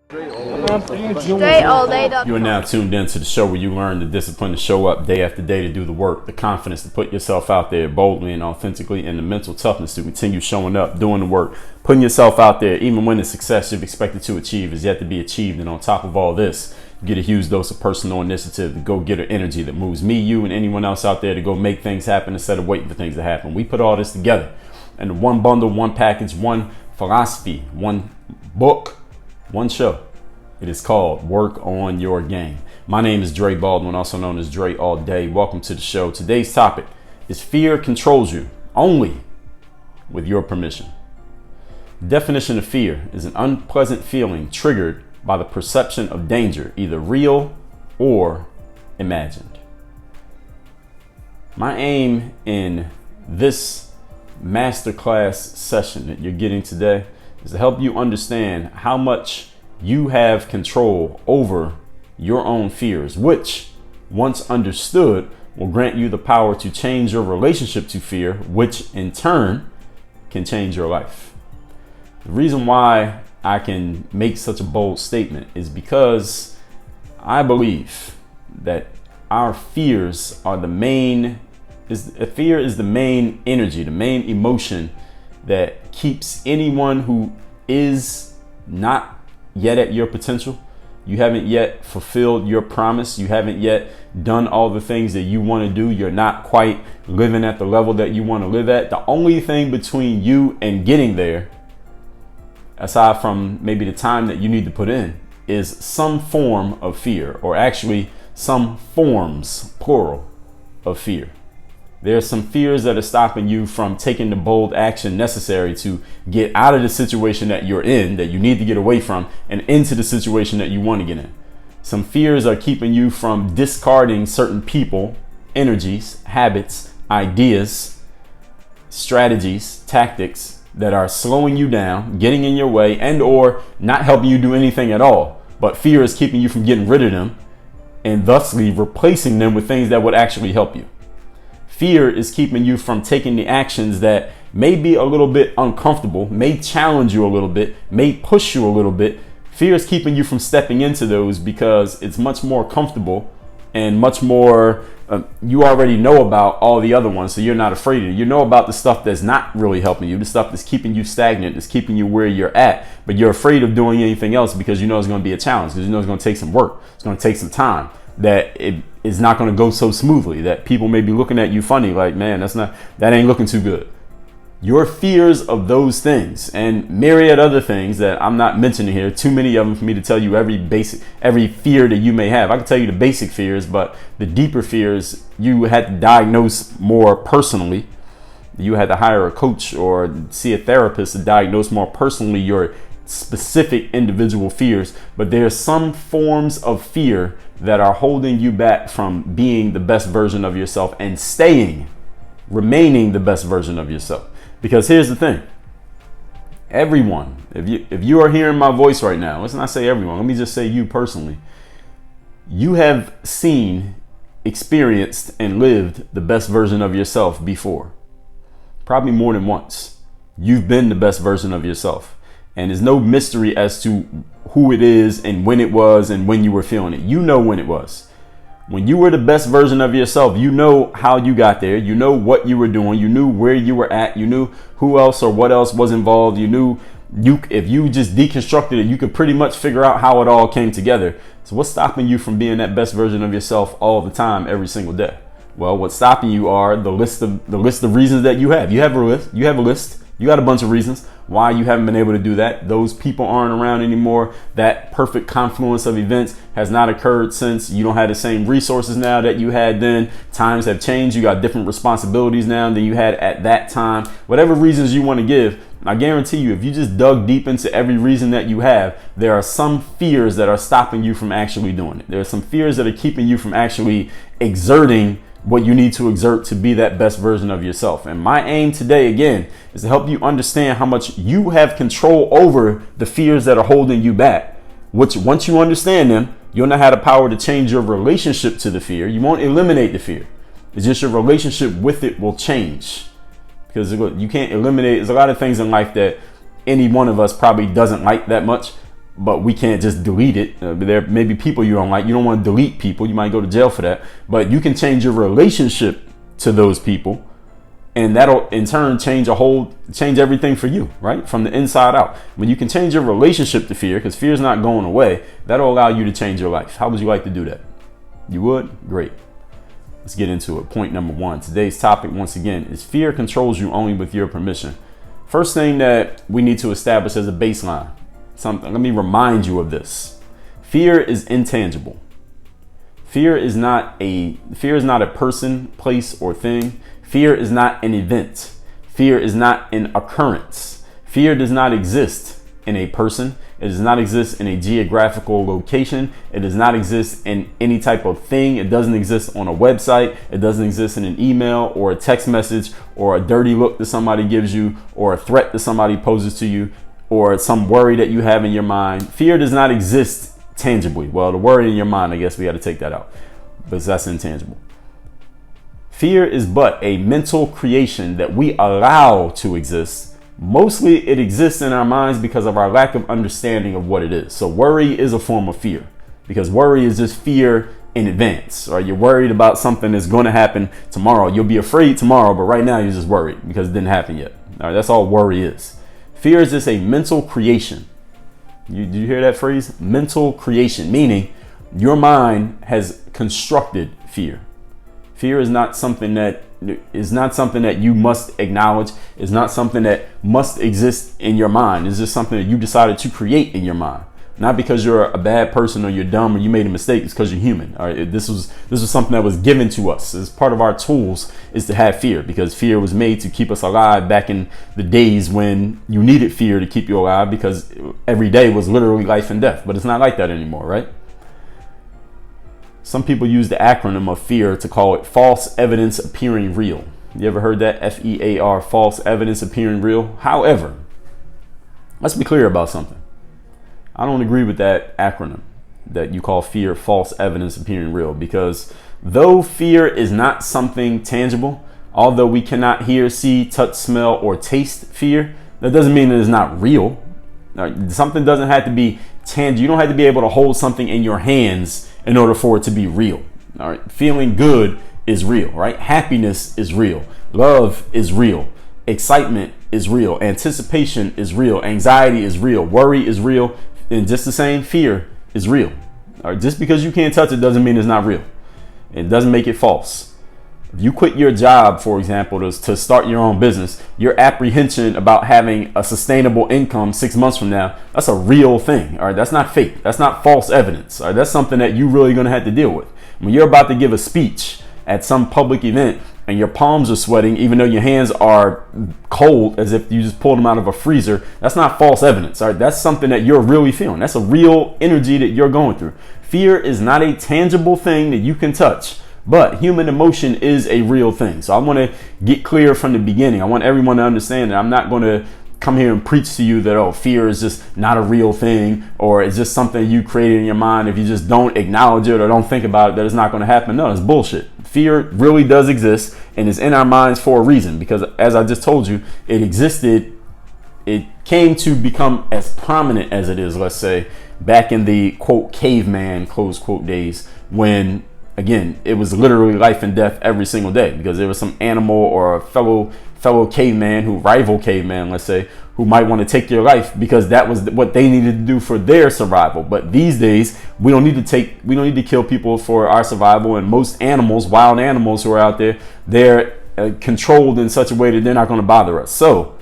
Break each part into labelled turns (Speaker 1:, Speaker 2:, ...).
Speaker 1: Dre all day.
Speaker 2: You are now tuned in to the show where you learn the discipline to show up day after day to do the work, the confidence to put yourself out there boldly and authentically, and the mental toughness to continue showing up, doing the work, putting yourself out there, even when the success you've expected to achieve is yet to be achieved. And on top of all this, you get a huge dose of personal initiative, the go-getter energy that moves me, you, and anyone else out there to go make things happen instead of waiting for things to happen. We put all this together in one bundle, one package, one philosophy, one book, one show. It is called Work on Your Game. My name is Dre Baldwin, also known as Dre All Day. Welcome to the show. Today's topic is fear controls you only with your permission. The definition of fear is an unpleasant feeling triggered by the perception of danger, either real or imagined. My aim in this masterclass session that you're getting today is to help you understand how much you have control over your own fears, which, once understood, will grant you the power to change your relationship to fear, which in turn can change your life. The reason why I can make such a bold statement is because I believe that our fears are fear is the main energy, the main emotion that keeps anyone who is not yet at your potential. You haven't yet fulfilled your promise. You haven't yet done all the things that you want to do. You're not quite living at the level that you want to live at. The only thing between you and getting there, aside from maybe the time that you need to put in, is some form of fear, or actually some forms, plural, of fear. There are some fears that are stopping you from taking the bold action necessary to get out of the situation that you're in, that you need to get away from, and into the situation that you want to get in. Some fears are keeping you from discarding certain people, energies, habits, ideas, strategies, tactics that are slowing you down, getting in your way, and or not helping you do anything at all. But fear is keeping you from getting rid of them and thusly replacing them with things that would actually help you. Fear is keeping you from taking the actions that may be a little bit uncomfortable, may challenge you a little bit, may push you a little bit. Fear is keeping you from stepping into those because it's much more comfortable and much more, you already know about all the other ones, so you're not afraid of it. You know about the stuff that's not really helping you, the stuff that's keeping you stagnant, that's keeping you where you're at, but you're afraid of doing anything else because you know it's going to be a challenge, because you know it's going to take some work, it's going to take some time, that it is not going to go so smoothly, that people may be looking at you funny, like, man, that ain't looking too good. Your fears of those things and myriad other things that I'm not mentioning here, too many of them for me to tell you every fear that you may have. I can tell you the basic fears, but the deeper fears you had to diagnose more personally. You had to hire a coach or see a therapist to diagnose more personally your specific individual fears. But there's some forms of fear that are holding you back from being the best version of yourself and remaining the best version of yourself. Because here's the thing, everyone, if you are hearing my voice right now, let's not say everyone, let me just say you personally, you have seen, experienced, and lived the best version of yourself before. Probably more than once. You've been the best version of yourself. And there's no mystery as to who it is and when it was and when you were feeling it. You know when it was. When you were the best version of yourself, you know how you got there. You know what you were doing. You knew where you were at. You knew who else or what else was involved. You knew if you just deconstructed it, you could pretty much figure out how it all came together. So what's stopping you from being that best version of yourself all the time, every single day? Well, what's stopping you are the list of reasons that you have. You have a list. You got a bunch of reasons why you haven't been able to do that. Those people aren't around anymore. That perfect confluence of events has not occurred since. You don't have the same resources now that you had then. Times have changed. You got different responsibilities now than you had at that time. Whatever reasons you want to give, I guarantee you, if you just dug deep into every reason that you have, there are some fears that are stopping you from actually doing it. There are some fears that are keeping you from actually exerting what you need to exert to be that best version of yourself. And my aim today, again, is to help you understand how much you have control over the fears that are holding you back. Which, once you understand them, you'll know how the power to change your relationship to the fear. You won't eliminate the fear. It's just your relationship with it will change. Because you can't eliminate, there's a lot of things in life that any one of us probably doesn't like that much. but we can't just delete it. There may be people you don't like. You don't want to delete people. You might go to jail for that. But you can change your relationship to those people, and that'll in turn change everything for you, right? From the inside out. When you can change your relationship to fear, because fear is not going away, that'll allow you to change your life. How would you like to do that? You would? Great. Let's get into it. Point number 1. Today's topic, once again, is fear controls you only with your permission. First thing that we need to establish as a baseline. Let me remind you of this. Fear is intangible. Fear is not a person, place, or thing. Fear is not an event. Fear is not an occurrence. Fear does not exist in a person. It does not exist in a geographical location. It does not exist in any type of thing. It doesn't exist on a website. It doesn't exist in an email or a text message or a dirty look that somebody gives you or a threat that somebody poses to you or some worry that you have in your mind. Fear does not exist tangibly. Well, the worry in your mind, I guess we got to take that out, because that's intangible. Fear is but a mental creation that we allow to exist. Mostly it exists in our minds because of our lack of understanding of what it is. So worry is a form of fear, because worry is just fear in advance. Or you're worried about something that's going to happen tomorrow. You'll be afraid tomorrow, but right now you're just worried because it didn't happen yet. All right, that's all worry is. Fear is just a mental creation. Did you hear that phrase? Mental creation, meaning your mind has constructed fear. Fear is not something that you must acknowledge. It's not something that must exist in your mind. It's just something that you decided to create in your mind. Not because you're a bad person or you're dumb or you made a mistake. It's because you're human. All right. This was something that was given to us. As part of our tools is to have fear, because fear was made to keep us alive back in the days when you needed fear to keep you alive, because every day was literally life and death. But it's not like that anymore, right? Some people use the acronym of fear to call it false evidence appearing real. You ever heard that? FEAR, false evidence appearing real. However, let's be clear about something. I don't agree with that acronym that you call fear false evidence appearing real, because though fear is not something tangible, although we cannot hear, see, touch, smell, or taste fear, that doesn't mean that it's not real. Something doesn't have to be tangible. You don't have to be able to hold something in your hands in order for it to be real. All right. Feeling good is real, right? Happiness is real. Love is real. Excitement is real. Anticipation is real. Anxiety is real. Worry is real. And just the same, fear is real. All right. Just because you can't touch it doesn't mean it's not real. It doesn't make it false. If you quit your job, for example, to start your own business, your apprehension about having a sustainable income 6 months from now, that's a real thing. All right. That's not fake. That's not false evidence. All right. That's something that you're really going to have to deal with. When you're about to give a speech at some public event and your palms are sweating, even though your hands are cold as if you just pulled them out of a freezer, that's not false evidence. All right. That's something that you're really feeling. That's a real energy that you're going through. Fear is not a tangible thing that you can touch. But human emotion is a real thing. So I want to get clear from the beginning. I want everyone to understand that I'm not going to come here and preach to you that, oh, fear is just not a real thing, or it's just something you created in your mind. If you just don't acknowledge it or don't think about it, that it's not going to happen. No, it's bullshit. Fear really does exist and is in our minds for a reason, because as I just told you, it existed. It came to become as prominent as it is, let's say, back in the quote caveman, close quote days, when again, it was literally life and death every single day, because there was some animal or a fellow caveman rival caveman, let's say, who might want to take your life because that was what they needed to do for their survival. But these days, we don't need to kill people for our survival. And most animals, wild animals who are out there, they're controlled in such a way that they're not going to bother us. So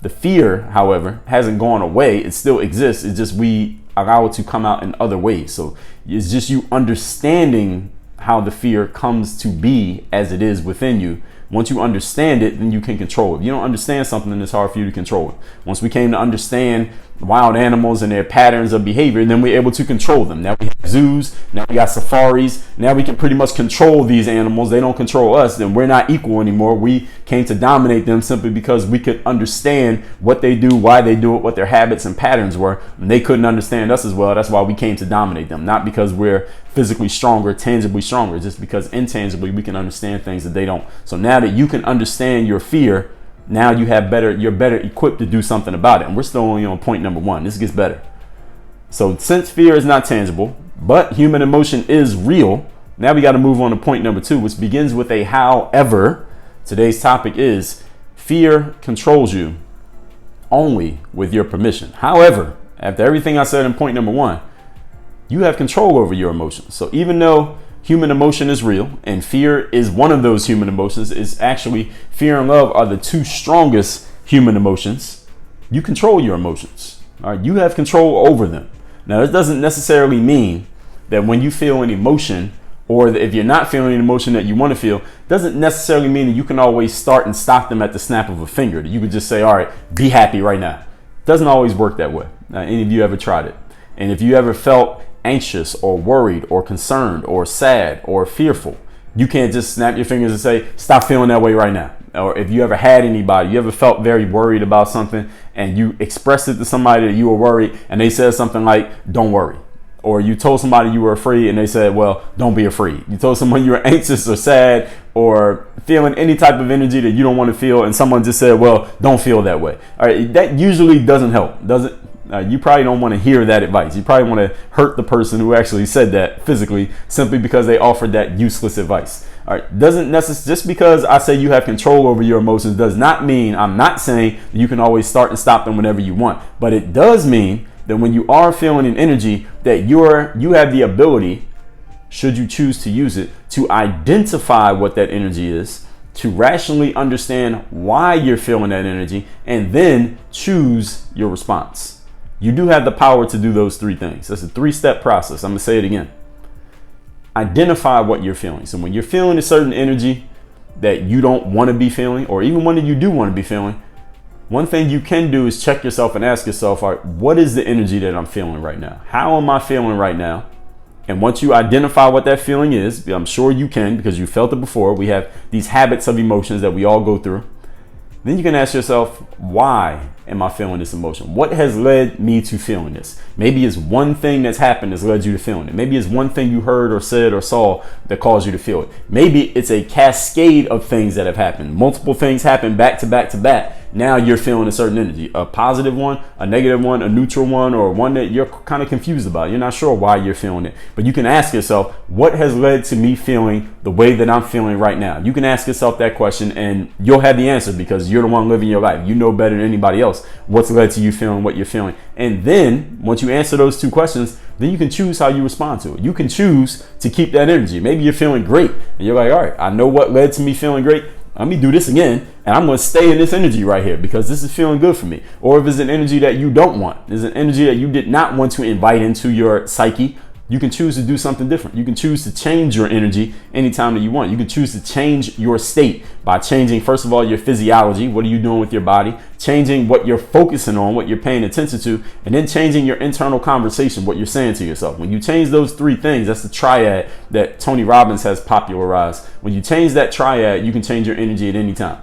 Speaker 2: the fear, however, hasn't gone away. It still exists. It's just we allow it to come out in other ways. So it's just you understanding how the fear comes to be as it is within you. Once you understand it, then you can control it. If you don't understand something, then it's hard for you to control it. Once we came to understand wild animals and their patterns of behavior, then we're able to control them. Now we have zoos, now we got safaris, now we can pretty much control these animals. They don't control us, then we're not equal anymore. We came to dominate them simply because we could understand what they do, why they do it, what their habits and patterns were. And they couldn't understand us as well. That's why we came to dominate them. Not because we're physically stronger, tangibly stronger, just because intangibly we can understand things that they don't. So now that you can understand your fear, now you're better equipped to do something about it. And we're still only on point number 1. This gets better. So since fear is not tangible, but human emotion is real, now we got to move on to point number 2, which begins with a however. Today's topic is fear controls you only with your permission. However, after everything I said in point number 1, you have control over your emotions. So even though human emotion is real and fear is one of those human emotions, is actually fear and love are the 2 strongest human emotions, you control your emotions. All right, you have control over them. Now, this doesn't necessarily mean that when you feel an emotion, or if you're not feeling an emotion that you want to feel, doesn't necessarily mean that you can always start and stop them at the snap of a finger. That you could just say, all right, be happy right now. Doesn't always work that way. Any of you ever tried it? And if you ever felt anxious or worried or concerned or sad or fearful, you can't just snap your fingers and say, stop feeling that way right now. Or if you ever had anybody, you ever felt very worried about something and you expressed it to somebody that you were worried and they said something like, don't worry. Or you told somebody you were afraid and they said, well, don't be afraid. You told someone you were anxious or sad or feeling any type of energy that you don't want to feel, and someone just said, well, don't feel that way. All right, that usually doesn't help, does it? You probably don't want to hear that advice. You probably want to hurt the person who actually said that physically, simply because they offered that useless advice. All right, doesn't necessarily, just because I say you have control over your emotions does not mean, I'm not saying you can always start and stop them whenever you want, but it does mean that when you are feeling an energy, that you have the ability, should you choose to use it, to identify what that energy is, to rationally understand why you're feeling that energy, and then choose your response. You do have the power to do those 3 things. That's a 3-step process. I'm going to say it again. Identify what you're feeling. So when you're feeling a certain energy that you don't want to be feeling, or even one that you do want to be feeling, one thing you can do is check yourself and ask yourself, all right, what is the energy that I'm feeling right now? How am I feeling right now? And once you identify what that feeling is, I'm sure you can because you felt it before. We have these habits of emotions that we all go through. Then you can ask yourself, why am I feeling this emotion? What has led me to feeling this? Maybe it's one thing that's happened that's led you to feeling it. Maybe it's one thing you heard or said or saw that caused you to feel it. Maybe it's a cascade of things that have happened. Multiple things happen back to back to back. Now you're feeling a certain energy, a positive one, a negative one, a neutral one, or one that you're kind of confused about. You're not sure why you're feeling it, but you can ask yourself, what has led to me feeling the way that I'm feeling right now? You can ask yourself that question and you'll have the answer because you're the one living your life. You know better than anybody else what's led to you feeling what you're feeling. And then once you answer those 2 questions, then you can choose how you respond to it. You can choose to keep that energy. Maybe you're feeling great and you're like, all right, I know what led to me feeling great. Let me do this again, and I'm going to stay in this energy right here because this is feeling good for me. Or if it's an energy that you don't want, it's an energy that you did not want to invite into your psyche, you can choose to do something different. You can choose to change your energy anytime that you want. You can choose to change your state by changing, first of all, your physiology. What are you doing with your body? Changing what you're focusing on, what you're paying attention to, and then changing your internal conversation, what you're saying to yourself. When you change those 3 things, that's the triad that Tony Robbins has popularized. When you change that triad, you can change your energy at any time.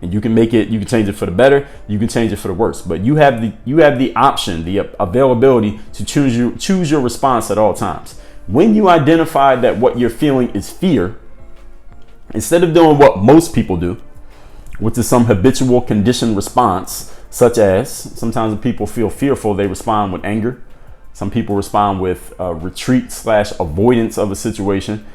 Speaker 2: And you can change it for the better, you can change it for the worse. But you have the option, the availability to choose your response at all times. When you identify that what you're feeling is fear, instead of doing what most people do, which is some habitual conditioned response, such as sometimes when people feel fearful, they respond with anger. Some people respond with retreat/avoidance of a situation.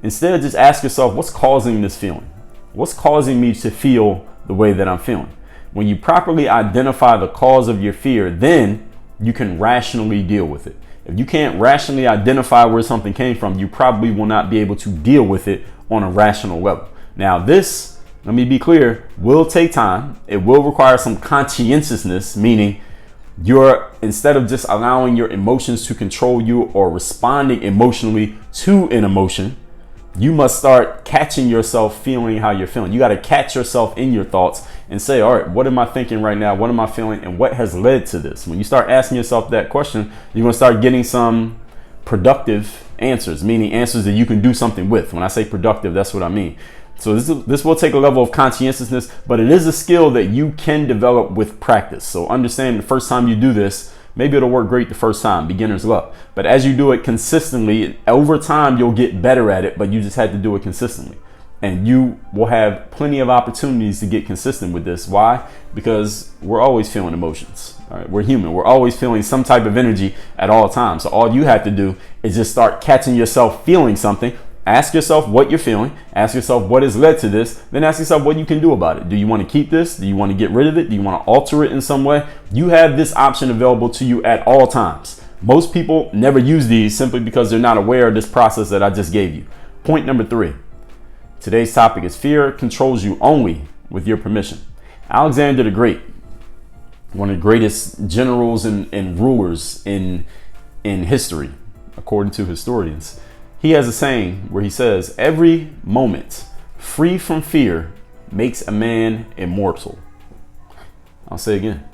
Speaker 2: Instead, just ask yourself, what's causing this feeling? What's causing me to feel the way that I'm feeling? When you properly identify the cause of your fear, then you can rationally deal with it. If you can't rationally identify where something came from, you probably will not be able to deal with it on a rational level. Now, this, let me be clear, will take time. It will require some conscientiousness, meaning instead of just allowing your emotions to control you or responding emotionally to an emotion, you must start catching yourself feeling how you're feeling. You got to catch yourself in your thoughts and say, all right, what am I thinking right now? What am I feeling? And what has led to this? When you start asking yourself that question, you're going to start getting some productive answers, meaning answers that you can do something with. When I say productive, that's what I mean. So this will take a level of conscientiousness, but it is a skill that you can develop with practice. So understand the first time you do this, maybe it'll work great the first time, beginner's luck. But as you do it consistently, over time, you'll get better at it, but you just had to do it consistently. And you will have plenty of opportunities to get consistent with this. Why? Because we're always feeling emotions. All right, we're human. We're always feeling some type of energy at all times. So all you have to do is just start catching yourself feeling something. Ask yourself what you're feeling. Ask yourself what has led to this. Then ask yourself what you can do about it. Do you want to keep this? Do you want to get rid of it? Do you want to alter it in some way? You have this option available to you at all times. Most people never use these simply because they're not aware of this process that I just gave you. Point number 3. Today's topic is fear controls you only with your permission. Alexander the Great, one of the greatest generals and rulers in history, according to historians, he has a saying where he says, every moment free from fear makes a man immortal. I'll say again.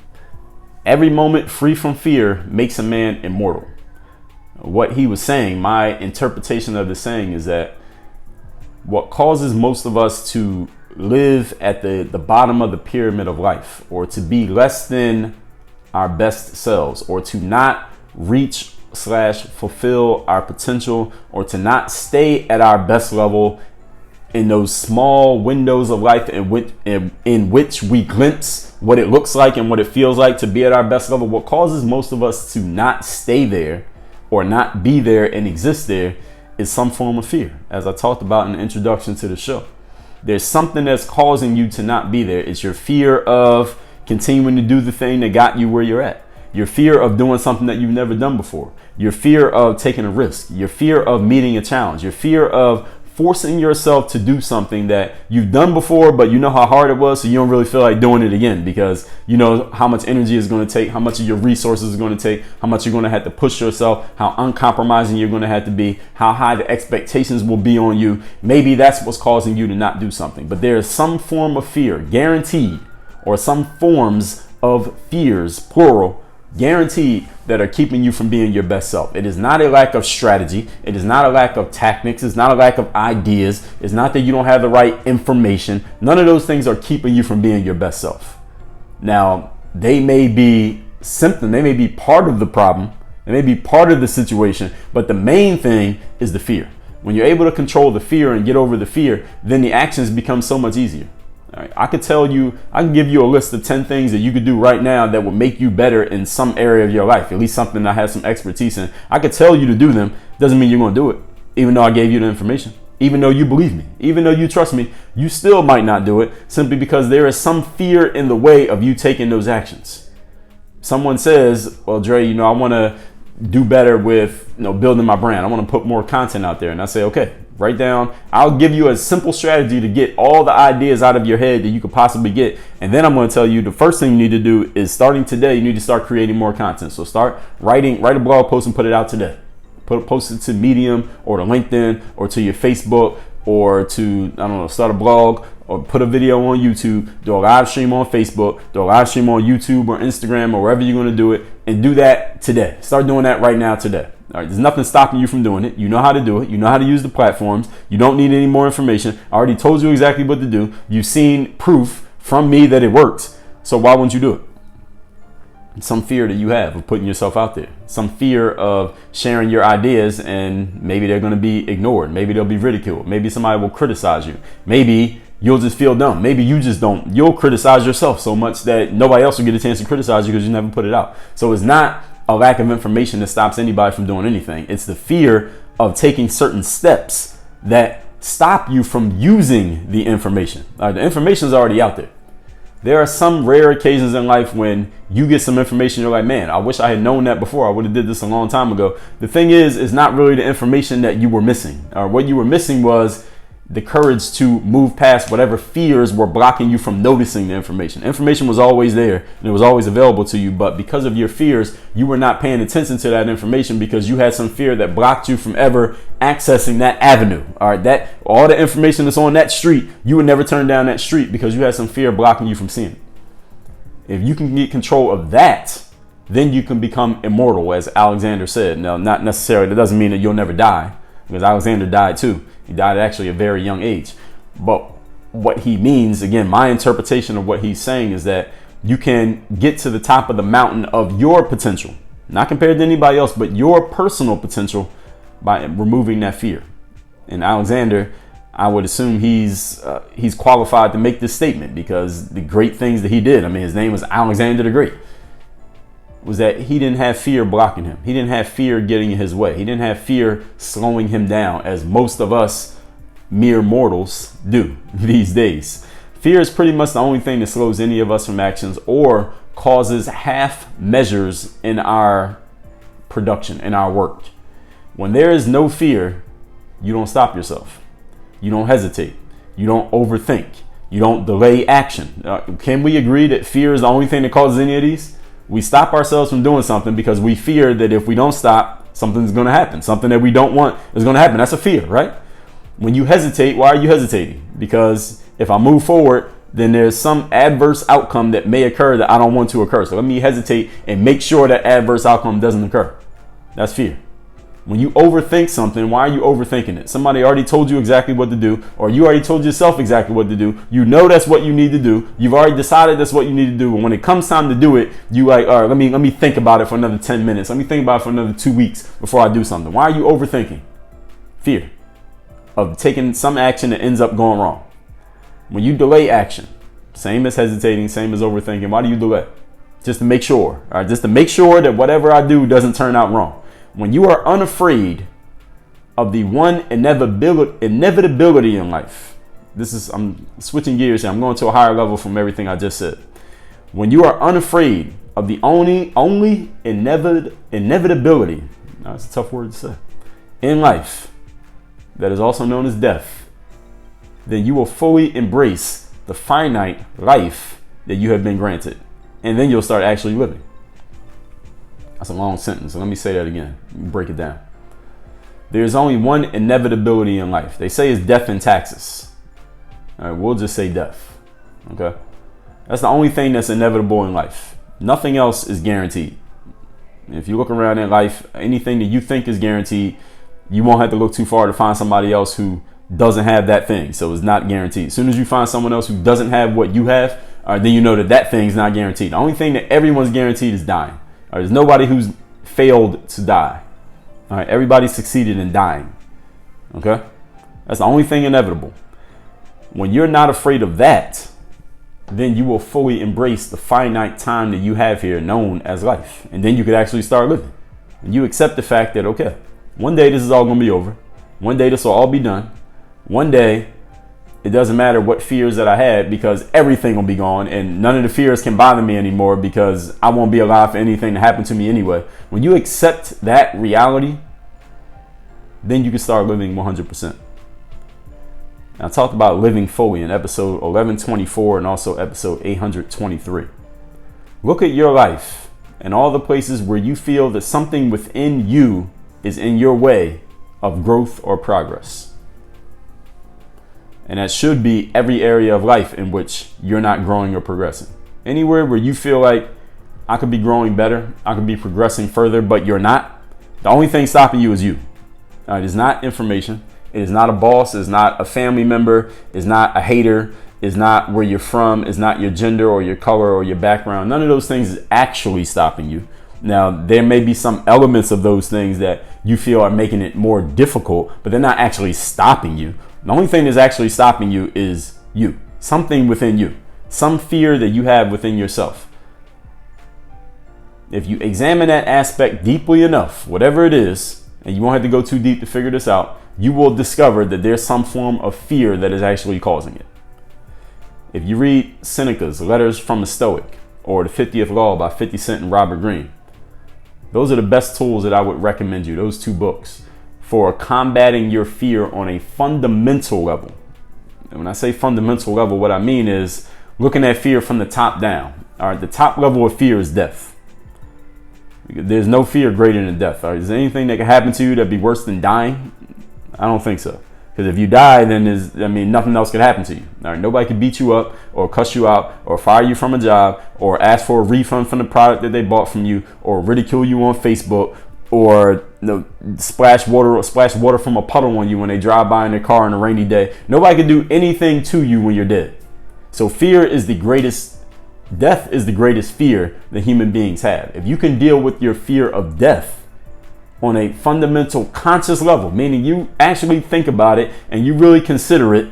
Speaker 2: Every moment free from fear makes a man immortal. What he was saying, my interpretation of the saying is that what causes most of us to live at the bottom of the pyramid of life, or to be less than our best selves, or to not reach / fulfill our potential, or to not stay at our best level in those small windows of life in which we glimpse what it looks like and what it feels like to be at our best level. What causes most of us to not stay there or not be there and exist there is some form of fear, as I talked about in the introduction to the show. There's something that's causing you to not be there. It's your fear of continuing to do the thing that got you where you're at. Your fear of doing something that you've never done before. Your fear of taking a risk. Your fear of meeting a challenge. Your fear of forcing yourself to do something that you've done before, but you know how hard it was, so you don't really feel like doing it again because you know how much energy it's going to take, how much of your resources is going to take, how much you're going to have to push yourself, how uncompromising you're going to have to be, how high the expectations will be on you. Maybe that's what's causing you to not do something. But there is some form of fear, guaranteed, or some forms of fears, plural, guaranteed, that are keeping you from being your best self. It is not a lack of strategy. It is not a lack of tactics. It's not a lack of ideas. It's not that you don't have the right information. None of those things are keeping you from being your best self. Now, they may be symptom. They may be part of the problem. They may be part of the situation. But the main thing is the fear. When you're able to control the fear and get over the fear, then the actions become so much easier. All right, I can give you a list of 10 things that you could do right now that will make you better in some area of your life, at least something I have some expertise in. I could tell you to do them. Doesn't mean you're going to do it, even though I gave you the information. Even though you believe me, even though you trust me, you still might not do it simply because there is some fear in the way of you taking those actions. Someone says, well, Dre, I want to do better with building my brand. I want to put more content out there. And I say, okay, write down. I'll give you a simple strategy to get all the ideas out of your head that you could possibly get. And then I'm going to tell you the first thing you need to do is starting today. You need to start creating more content. So start write a blog post and put it out today. Post it to Medium or to LinkedIn or to your Facebook or to, start a blog or put a video on YouTube, do a live stream on Facebook, do a live stream on YouTube or Instagram or wherever you're going to do it, and do that today. Start doing that right now today. All right, there's nothing stopping you from doing it. You know how to do it. You know how to use the platforms. You don't need any more information. I already told you exactly what to do. You've seen proof from me that it works. So why wouldn't you do it? Some fear that you have of putting yourself out there. Some fear of sharing your ideas and maybe they're going to be ignored. Maybe they'll be ridiculed. Maybe somebody will criticize you. Maybe you'll just feel dumb. Maybe you just don't. You'll criticize yourself so much that nobody else will get a chance to criticize you because you never put it out. So it's not a lack of information that stops anybody from doing anything. It's the fear of taking certain steps that stop you from using the information. The information is already out there. There are some rare occasions in life when you get some information, you're like, man, I wish I had known that before. I would have did this a long time ago. The thing is, it's not really the information that you were missing. What you were missing was the courage to move past whatever fears were blocking you from noticing the information. Information was always there and it was always available to you, but because of your fears, you were not paying attention to that information because you had some fear that blocked you from ever accessing that avenue. All right, that all the information that's on that street, you would never turn down that street because you had some fear blocking you from seeing it. If you can get control of that, then you can become immortal, as Alexander said. Now, not necessarily, that doesn't mean that you'll never die, because Alexander died too. He died at actually a very young age. But what he means, again, my interpretation of what he's saying is that you can get to the top of the mountain of your potential, not compared to anybody else, but your personal potential by removing that fear. And Alexander, I would assume he's qualified to make this statement because the great things that he did. I mean, his name was Alexander the Great. was that he didn't have fear blocking him. He didn't have fear getting in his way. He didn't have fear slowing him down, as most of us mere mortals do these days. Fear is pretty much the only thing that slows any of us from actions or causes half measures in our production, in our work. When there is no fear, you don't stop yourself. You don't hesitate. You don't overthink. You don't delay action. Can we agree that fear is the only thing that causes any of these? We stop ourselves from doing something because we fear that if we don't stop, something's going to happen. Something that we don't want is going to happen. That's a fear, right? When you hesitate, why are you hesitating? Because if I move forward, then there's some adverse outcome that may occur that I don't want to occur. So let me hesitate and make sure that adverse outcome doesn't occur. That's fear. When you overthink something, why are you overthinking it? Somebody already told you exactly what to do, or you already told yourself exactly what to do. You know that's what you need to do. You've already decided that's what you need to do. And when it comes time to do it, you like, all right, let me think about it for another 10 minutes. Let me think about it for another 2 weeks before I do something. Why are you overthinking? Fear of taking some action that ends up going wrong. When you delay action, same as hesitating, same as overthinking. Why do you delay? Just to make sure, all right? Just to make sure that whatever I do doesn't turn out wrong. When you are unafraid of the one inevitability in life, I'm switching gears here. I'm going to a higher level from everything I just said. When you are unafraid of the only inevitability, that's a tough word to say, in life, that is also known as death, then you will fully embrace the finite life that you have been granted. And then you'll start actually living. That's a long sentence. So let me say that again. Break it down. There's only one inevitability in life. They say it's death and taxes. All right, we'll just say death. Okay. That's the only thing that's inevitable in life. Nothing else is guaranteed. If you look around in life, anything that you think is guaranteed, you won't have to look too far to find somebody else who doesn't have that thing. So it's not guaranteed. As soon as you find someone else who doesn't have what you have, then you know that thing's not guaranteed. The only thing that everyone's guaranteed is dying. There's nobody who's failed to die. All right, everybody succeeded in dying. Okay, that's the only thing inevitable. When you're not afraid of that, then you will fully embrace the finite time that you have here known as life. And then you could actually start living. And you accept the fact that, okay, one day this is all going to be over. One day this will all be done. One day it doesn't matter what fears that I had because everything will be gone and none of the fears can bother me anymore because I won't be alive for anything to happen to me anyway. When you accept that reality, then you can start living 100%. I talked about living fully in episode 1124 and also episode 823. Look at your life and all the places where you feel that something within you is in your way of growth or progress. And that should be every area of life in which you're not growing or progressing. Anywhere where you feel like I could be growing better, I could be progressing further, but you're not. The only thing stopping you is you. It is not information. It is not a boss. It's not a family member. It's not a hater. It's not where you're from. It's not your gender or your color or your background. None of those things is actually stopping you. Now, there may be some elements of those things that you feel are making it more difficult, but they're not actually stopping you. The only thing that's actually stopping you is you, something within you, some fear that you have within yourself. If you examine that aspect deeply enough, whatever it is, and you won't have to go too deep to figure this out, you will discover that there's some form of fear that is actually causing it. If you read Seneca's Letters from a Stoic or The 50th Law by 50 Cent and Robert Greene, those are the best tools that I would recommend you, those two books, for combating your fear on a fundamental level. And when I say fundamental level, what I mean is looking at fear from the top down. All right, the top level of fear is death. There's no fear greater than death. All right, is there anything that can happen to you that'd be worse than dying? I don't think so. Because if you die, then nothing else can happen to you. All right, nobody can beat you up or cuss you out or fire you from a job or ask for a refund from the product that they bought from you or ridicule you on Facebook or splash water from a puddle on you when they drive by in their car on a rainy day. Nobody can do anything to you when you're dead. So death is the greatest fear that human beings have. If you can deal with your fear of death on a fundamental conscious level, meaning you actually think about it and you really consider it,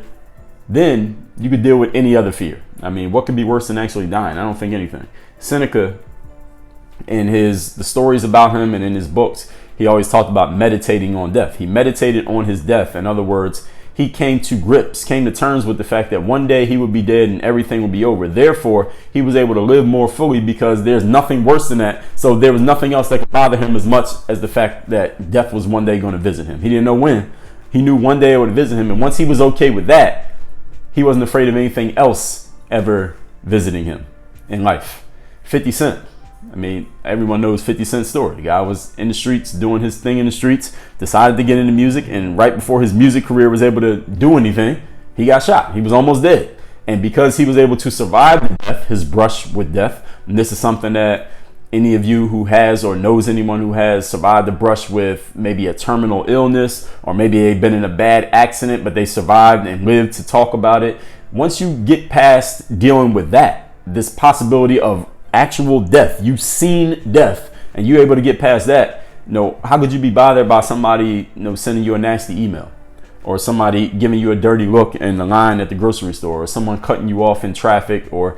Speaker 2: then you could deal with any other fear. I mean, what could be worse than actually dying? I don't think anything. Seneca In the stories about him and in his books, he always talked about meditating on death. He meditated on his death. In other words, he came to terms with the fact that one day he would be dead and everything would be over. Therefore, he was able to live more fully because there's nothing worse than that. So there was nothing else that could bother him as much as the fact that death was one day going to visit him. He didn't know when. He knew one day it would visit him. And once he was okay with that, he wasn't afraid of anything else ever visiting him in life. 50 Cent. I mean, everyone knows 50 Cent's story. The guy was in the streets doing his thing in the streets, decided to get into music, and right before his music career was able to do anything, he got shot. He was almost dead. And because he was able to survive death, his brush with death, and this is something that any of you who has or knows anyone who has survived the brush with maybe a terminal illness, or maybe they've been in a bad accident, but they survived and lived to talk about it. Once you get past dealing with that, this possibility of actual death, you've seen death, and you're able to get past that, how could you be bothered by somebody sending you a nasty email, or somebody giving you a dirty look in the line at the grocery store, or someone cutting you off in traffic, or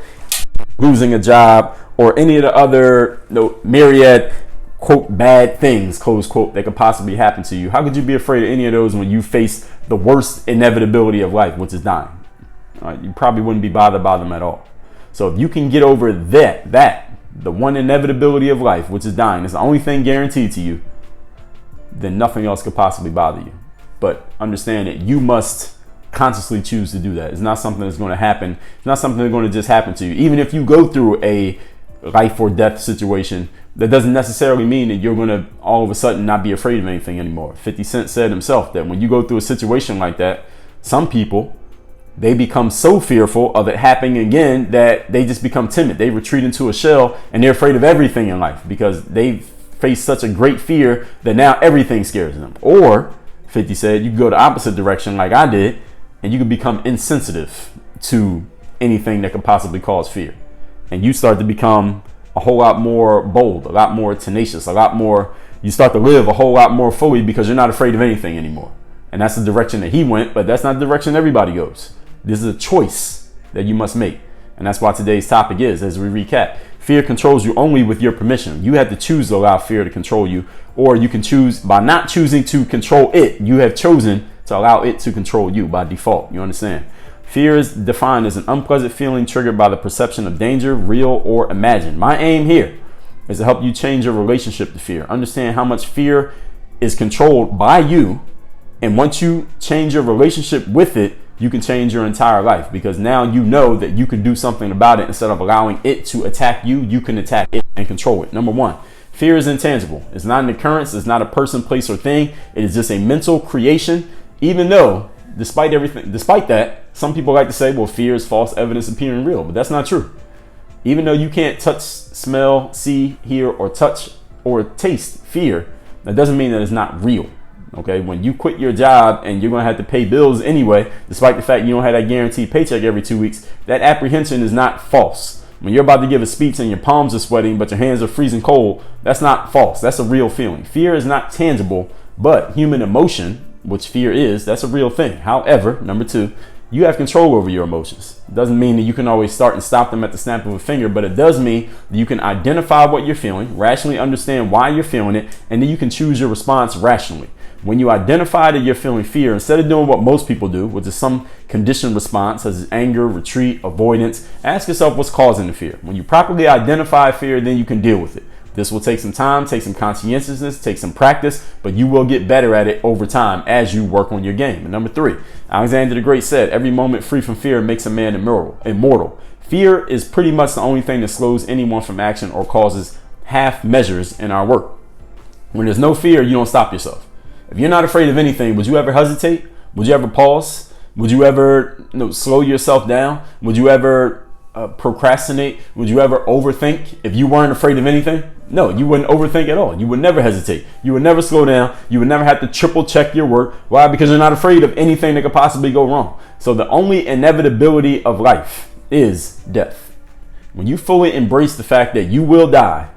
Speaker 2: losing a job, or any of the other myriad quote bad things close quote that could possibly happen to you? How could you be afraid of any of those when you face the worst inevitability of life, which is dying? You probably wouldn't be bothered by them at all. So if you can get over the one inevitability of life, which is dying, it's the only thing guaranteed to you, then nothing else could possibly bother you. But understand that you must consciously choose to do that. It's not something that's going to happen. It's not something that's going to just happen to you. Even if you go through a life or death situation, that doesn't necessarily mean that you're going to all of a sudden not be afraid of anything anymore. 50 Cent said himself that when you go through a situation like that, some people, they become so fearful of it happening again that they just become timid. They retreat into a shell and they're afraid of everything in life because they face such a great fear that now everything scares them. Or 50 said you can go the opposite direction like I did, and you can become insensitive to anything that could possibly cause fear. And you start to become a whole lot more bold, a lot more tenacious, you start to live a whole lot more fully because you're not afraid of anything anymore. And that's the direction that he went, but that's not the direction everybody goes. This is a choice that you must make. And that's why today's topic is, as we recap, fear controls you only with your permission. You have to choose to allow fear to control you, or you can choose by not choosing to control it. You have chosen to allow it to control you by default. You understand? Fear is defined as an unpleasant feeling triggered by the perception of danger, real or imagined. My aim here is to help you change your relationship to fear. Understand how much fear is controlled by you. And once you change your relationship with it, you can change your entire life, because now you know that you can do something about it. Instead of allowing it to attack you, you can attack it and control it. Number one, fear is intangible. It's not an occurrence. It's not a person, place, or thing. It is just a mental creation. Even though, despite that, some people like to say, well, fear is false evidence appearing real, but that's not true. Even though you can't touch, smell, see, hear, or touch or taste fear, that doesn't mean that it's not real. Okay, when you quit your job and you're going to have to pay bills anyway, despite the fact you don't have that guaranteed paycheck every 2 weeks, that apprehension is not false. When you're about to give a speech and your palms are sweating, but your hands are freezing cold, that's not false. That's a real feeling. Fear is not tangible, but human emotion, which fear is, that's a real thing. However, number two, you have control over your emotions. It doesn't mean that you can always start and stop them at the snap of a finger, but it does mean that you can identify what you're feeling, rationally understand why you're feeling it, and then you can choose your response rationally. When you identify that you're feeling fear, instead of doing what most people do, which is some conditioned response such as anger, retreat, avoidance, ask yourself what's causing the fear. When you properly identify fear, then you can deal with it. This will take some time, take some conscientiousness, take some practice, but you will get better at it over time as you work on your game. And number three, Alexander the Great said, every moment free from fear makes a man immortal. Fear is pretty much the only thing that slows anyone from action or causes half measures in our work. When there's no fear, you don't stop yourself. If you're not afraid of anything, would you ever hesitate? Would you ever pause? Would you ever slow yourself down? Would you ever procrastinate? Would you ever overthink if you weren't afraid of anything? No, you wouldn't overthink at all. You would never hesitate. You would never slow down. You would never have to triple check your work. Why? Because you're not afraid of anything that could possibly go wrong. So the only inevitability of life is death. When you fully embrace the fact that you will die,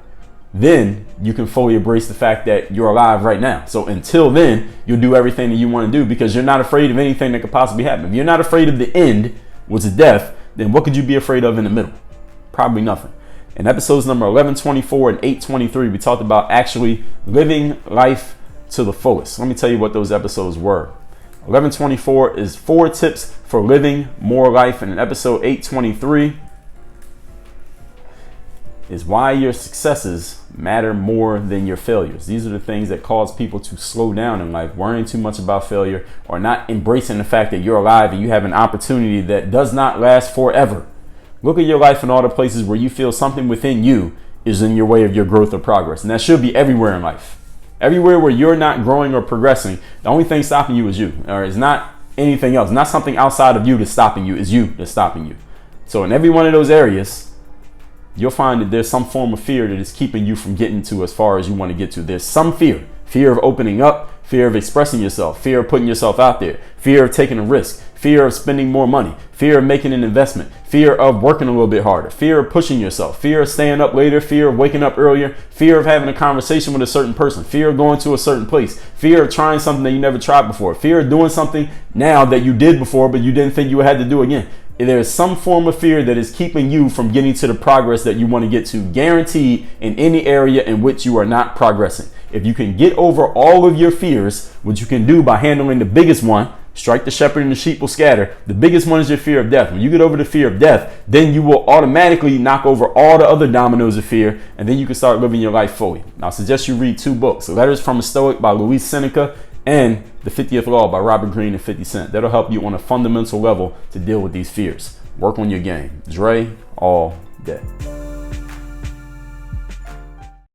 Speaker 2: then you can fully embrace the fact that you're alive right now. So until then, you'll do everything that you want to do because you're not afraid of anything that could possibly happen. If you're not afraid of the end, which is death, then what could you be afraid of in the middle? Probably nothing. In episodes number 1124 and 823, we talked about actually living life to the fullest. Let me tell you what those episodes were. 1124 is 4 tips for living more life. And in episode 823 is why your successes matter more than your failures. These are the things that cause people to slow down in life, worrying too much about failure or not embracing the fact that you're alive and you have an opportunity that does not last forever. Look at your life and all the places where you feel something within you is in your way of your growth or progress. And that should be everywhere in life. Everywhere where you're not growing or progressing, the only thing stopping you is you, or it's not anything else. Not something outside of you that's stopping you, it's you that's stopping you. So in every one of those areas, you'll find that there's some form of fear that is keeping you from getting to as far as you want to get to. There's some fear of opening up, fear of expressing yourself, fear of putting yourself out there, fear of taking a risk, fear of spending more money, fear of making an investment, fear of working a little bit harder, fear of pushing yourself, fear of staying up later, fear of waking up earlier, fear of having a conversation with a certain person, fear of going to a certain place, fear of trying something that you never tried before, fear of doing something now that you did before but you didn't think you had to do again. There is some form of fear that is keeping you from getting to the progress that you want to get to, guaranteed, in any area in which you are not progressing. If you can get over all of your fears, which you can do by handling the biggest one, strike the shepherd and the sheep will scatter. The biggest one is your fear of death. When you get over the fear of death, then you will automatically knock over all the other dominoes of fear, and then you can start living your life fully. Now, I suggest you read 2 books, Letters from a Stoic by Louis Seneca and The 50th Law by Robert Greene and 50 Cent. That'll help you on a fundamental level to deal with these fears. Work on your game. Dre all day.